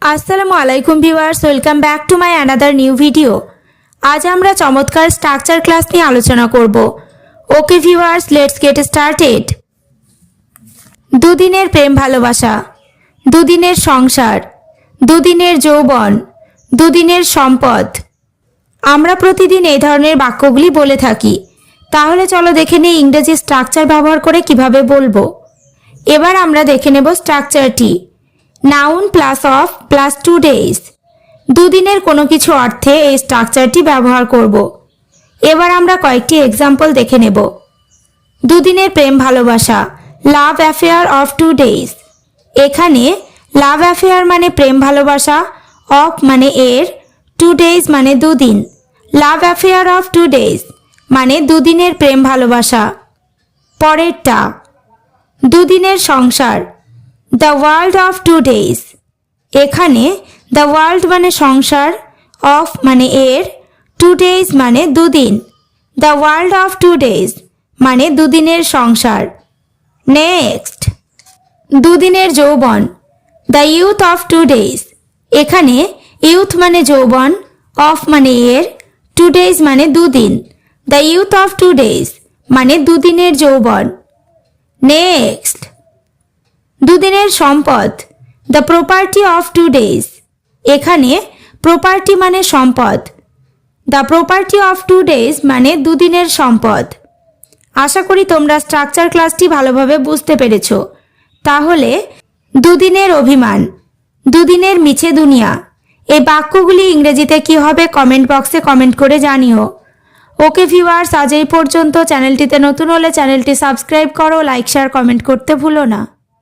আসসালামু আলাইকুম viewers, welcome back to my another new video. আজ আমরা চমৎকার স্ট্রাকচার ক্লাস নিয়ে আলোচনা করব। Okay viewers, let's get started. দুদিনের প্রেম ভালোবাসা, দুদিনের সংসার, দুদিনের যৌবন, দুদিনের সম্পদ। আমরা প্রতিদিন এই ধরনের বাক্যগুলি বলে থাকি। তাহলে চলো দেখে নিই ইংরেজি স্ট্রাকচার ব্যবহার করে কিভাবে বলবো। এবার আমরা দেখে নেব স্ট্রাকচারটি। Noun plus of plus 2 days। দুদিনের কোনো কিছু অর্থে এই স্ট্রাকচারটি ব্যবহার করব। এবার আমরা কয়েকটি এক্সাম্পল দেখে নেব। দুদিনের প্রেম ভালোবাসা, লাভ অ্যাফেয়ার অফ 2 days। এখানে লাভ অ্যাফেয়ার মানে প্রেম ভালোবাসা, অফ মানে এর, 2 days মানে দুদিন। লাভ অ্যাফেয়ার অফ 2 days মানে দুদিনের প্রেম ভালোবাসা। পরেরটা, দুদিনের সংসার, দ্য ওয়ার্ল্ড অফ 2 days। এখানে দ্য ওয়ার্ল্ড মানে সংসার, অফ মানে এর, 2 days মানে দুদিন। দ্য ওয়ার্ল্ড অফ 2 days মানে দুদিনের সংসার। নেক্সট, দুদিনের যৌবন, দ্য ইউথ অফ 2 days। এখানে ইউথ মানে যৌবন, অফ মানে এর, 2 days মানে দুদিন। দ্য ইউথ অফ 2 days মানে দুদিনের যৌবন। নেক্সট, দুদিনের সম্পদ, দ্য প্রপার্টি অফ 2 days। এখানে প্রপার্টি মানে সম্পদ, দ্য প্রপার্টি অফ 2 days মানে দুদিনের সম্পদ। আশা করি তোমরা স্ট্রাকচার ক্লাসটি ভালোভাবে বুঝতে পেরেছো। তাহলে দুদিনের অভিমান, দুদিনের মিছে দুনিয়া, এই বাক্যগুলি ইংরেজিতে কি হবে কমেন্ট বক্সে কমেন্ট করে জানিও। ওকে ভিউয়ার্স, আজ এই পর্যন্ত। চ্যানেলটিতে নতুন হলে চ্যানেলটি সাবস্ক্রাইব করো, লাইক শেয়ার কমেন্ট করতে ভুলো না।